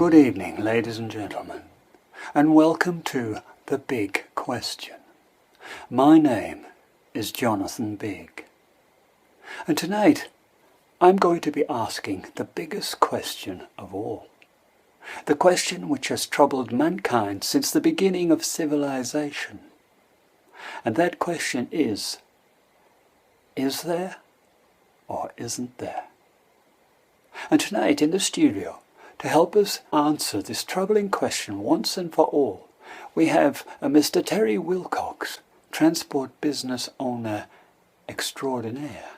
Good evening, ladies and gentlemen, and welcome to The Big Question. My name is Jonathan Bigg, and tonight I'm going to be asking the biggest question of all. The question which has troubled mankind since the beginning of civilization. And that question is there or isn't there? And tonight in the studio, to help us answer this troubling question once and for all, we have a Mr. Terry Wilcox, transport business owner extraordinaire.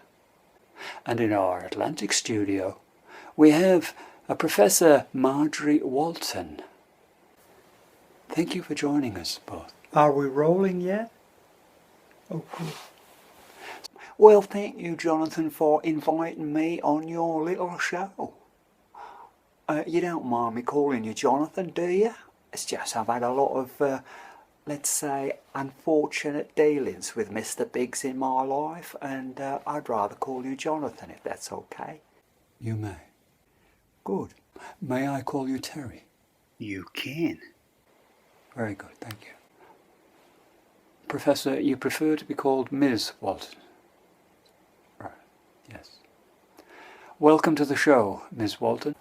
And in our Atlantic studio, we have a Professor Marjorie Walton. Thank you for joining us both. Are we rolling yet? Oh, cool. Well, thank you, Jonathan, for inviting me on your little show. You don't mind me calling you Jonathan, do you? It's just I've had a lot of, let's say, unfortunate dealings with Mr. Biggs in my life, and I'd rather call you Jonathan, if that's okay. You may. Good. May I call you Terry? You can. Very good, thank you. Professor, you prefer to be called Ms. Walton? Right, yes. Welcome to the show, Ms. Walton.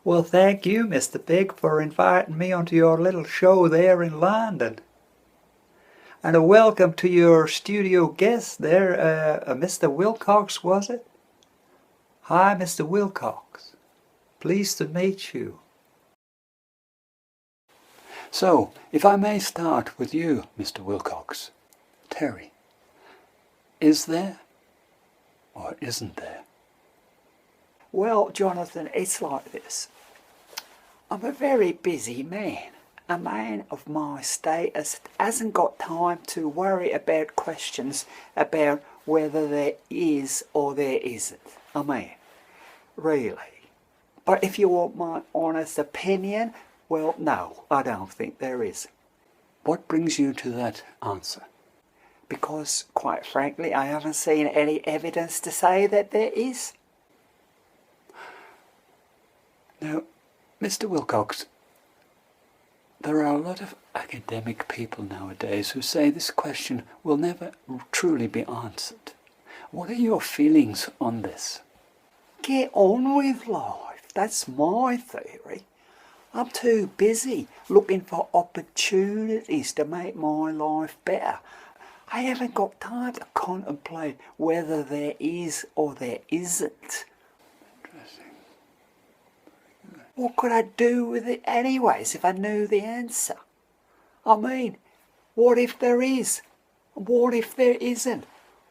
Well, thank you, Mr. Bigg, for inviting me onto your little show there in London. And a welcome to your studio guest there, Mr. Wilcox, was it? Hi, Mr. Wilcox. Pleased to meet you. So, if I may start with you, Mr. Wilcox. Terry, is there or isn't there? Well, Jonathan, it's like this. I'm a very busy man. A man of my status hasn't got time to worry about questions about whether there is or there isn't. I mean, really. But if you want my honest opinion, well, no, I don't think there is. What brings you to that answer? Because, quite frankly, I haven't seen any evidence to say that there is. Now, Mr. Wilcox, there are a lot of academic people nowadays who say this question will never truly be answered. What are your feelings on this? Get on with life. That's my theory. I'm too busy looking for opportunities to make my life better. I haven't got time to contemplate whether there is or there isn't. What could I do with it anyways if I knew the answer? I mean, what if there is? What if there isn't?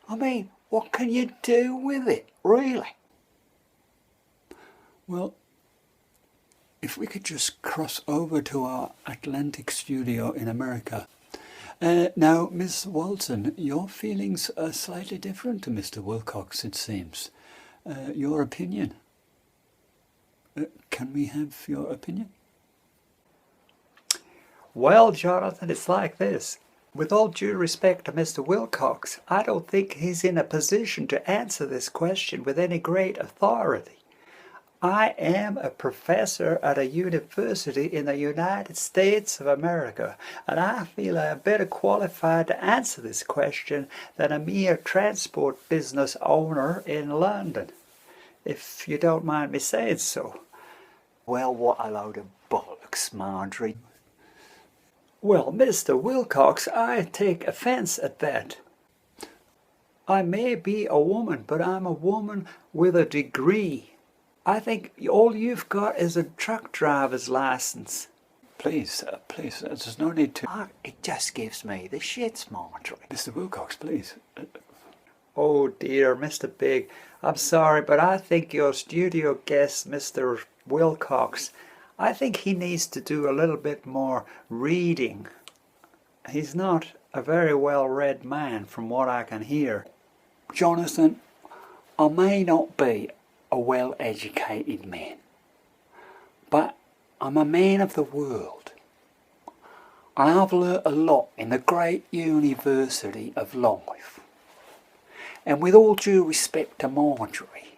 I mean, what can you do with it, really? Well, if we could just cross over to our Atlantic studio in America. Now, Miss Walton, your feelings are slightly different to Mr. Wilcox, it seems. Your opinion? Can we have your opinion? Well, Jonathan, it's like this. With all due respect to Mr. Wilcox, I don't think he's in a position to answer this question with any great authority. I am a professor at a university in the United States of America, and I feel I am better qualified to answer this question than a mere transport business owner in London, if you don't mind me saying so. Well, what a load of bollocks, Marjorie. Well, Mr. Wilcox, I take offence at that. I may be a woman, but I'm a woman with a degree. I think all you've got is a truck driver's license. Please, there's no need to... It just gives me the shits, Marjorie. Mr. Wilcox, please. Oh dear, Mr. Bigg, I'm sorry, but I think your studio guest, Mr. Wilcox, I think he needs to do a little bit more reading. He's not a very well-read man, from what I can hear. Jonathan, I may not be a well-educated man, but I'm a man of the world. And I've learnt a lot in the great university of life. And with all due respect to Marjorie,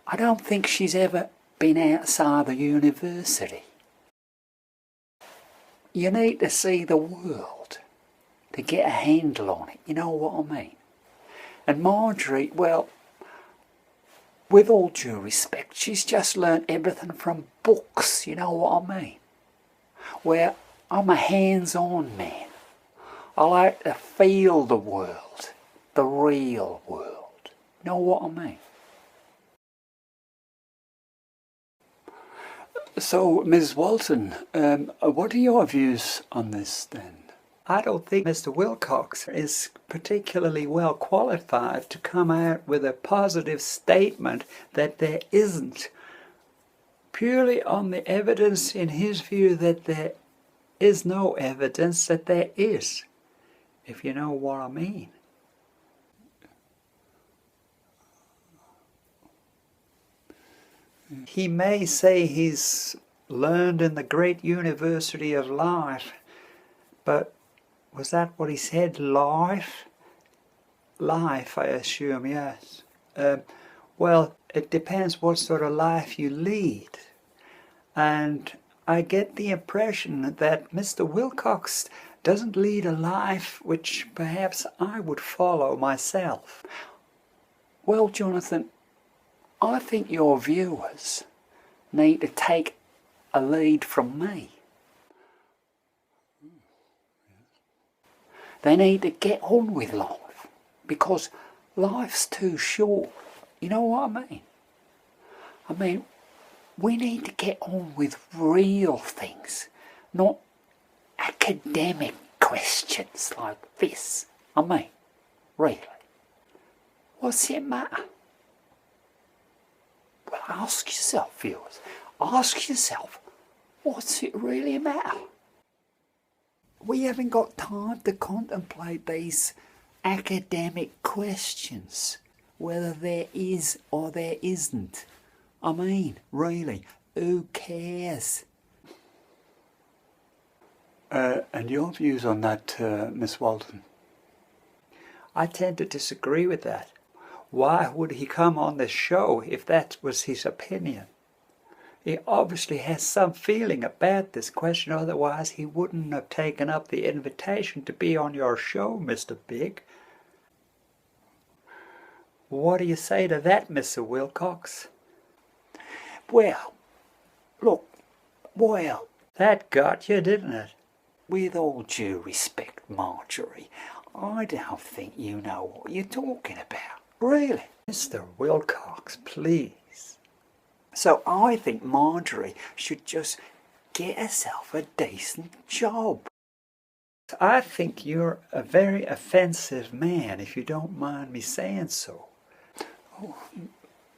I don't think she's ever been outside the university. You need to see the world to get a handle on it, you know what I mean? And Marjorie, well, with all due respect, she's just learnt everything from books, you know what I mean? Where I'm a hands-on man. I like to feel the world, the real world. You know what I mean? So, Ms. Walton, what are your views on this then? I don't think Mr. Wilcox is particularly well qualified to come out with a positive statement that there isn't, purely on the evidence in his view that there is no evidence that there is, if you know what I mean. He may say he's learned in the great university of life, but was that what he said? Life? Life, I assume, yes. Well, it depends what sort of life you lead. And I get the impression that Mr. Wilcox doesn't lead a life which perhaps I would follow myself. Well, Jonathan, I think your viewers need to take a lead from me. They need to get on with life, because life's too short. You know what I mean? I mean, we need to get on with real things, not academic questions like this. I mean, really. What's it matter? Well, ask yourself, viewers. Ask yourself, what's it really matter? We haven't got time to contemplate these academic questions, whether there is or there isn't. I mean, really, who cares? And your views on that, Miss Walton? I tend to disagree with that. Why would he come on this show if that was his opinion? He obviously has some feeling about this question, otherwise he wouldn't have taken up the invitation to be on your show, Mr. Bigg. What do you say to that, Mr. Wilcox? Well, look, well, that got you, didn't it? With all due respect, Marjorie, I don't think you know what you're talking about. Really. Mr. Wilcox, please. So I think Marjorie should just get herself a decent job. I think you're a very offensive man, if you don't mind me saying so. Oh,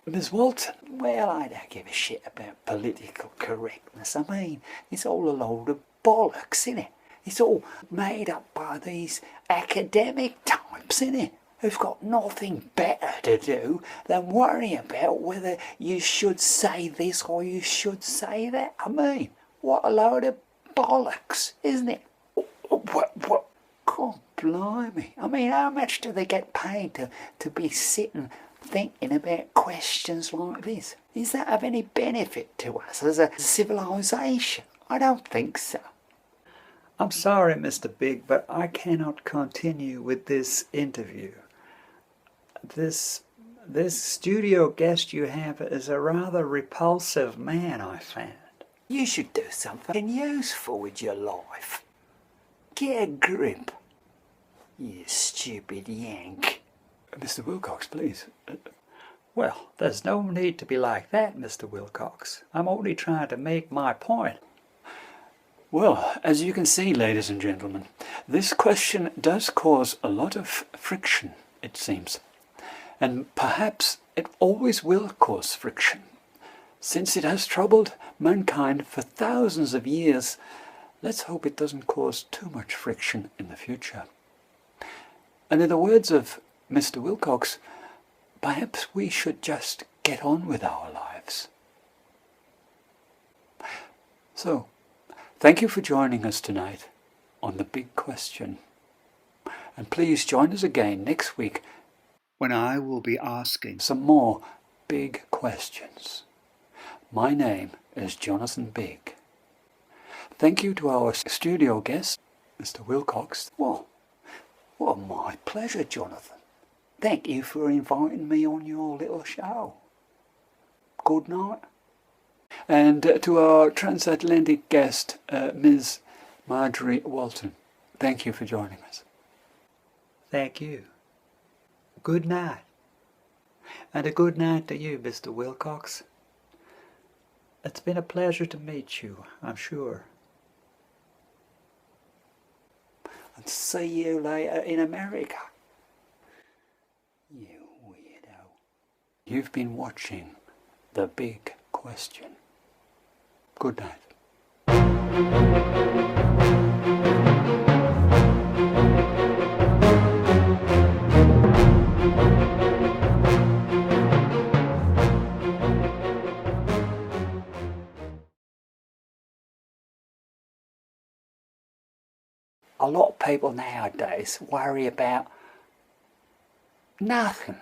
Miss Walton? Well, I don't give a shit about political correctness. I mean, it's all a load of bollocks, innit? It's all made up by these academic types, innit? Who've got nothing better to do than worry about whether you should say this or you should say that. I mean, what a load of bollocks, isn't it? What? God blimey. I mean, how much do they get paid to be sitting thinking about questions like this? Is that of any benefit to us as a civilization? I don't think so. I'm sorry, Mr. Bigg, but I cannot continue with this interview. This studio guest you have is a rather repulsive man, I found. You should do something useful with your life. Get a grip, you stupid yank. Mr. Wilcox, please. Well, there's no need to be like that, Mr. Wilcox. I'm only trying to make my point. Well, as you can see, ladies and gentlemen, this question does cause a lot of friction, it seems. And perhaps it always will cause friction, since it has troubled mankind for thousands of years. Let's hope it doesn't cause too much friction in the future. And in the words of Mr. Wilcox, perhaps we should just get on with our lives. So, thank you for joining us tonight on The Big Question. And please join us again next week when I will be asking some more big questions. My name is Jonathan Bigg. Thank you to our studio guest, Mr. Wilcox. Well, my pleasure, Jonathan. Thank you for inviting me on your little show. Good night. And to our transatlantic guest, Ms. Marjorie Walton. Thank you for joining us. Thank you. Good night. And a good night to you, Mr. Wilcox. It's been a pleasure to meet you, I'm sure. And see you later in America. You weirdo. You've been watching The Big Question. Good night. A lot of people nowadays worry about nothing.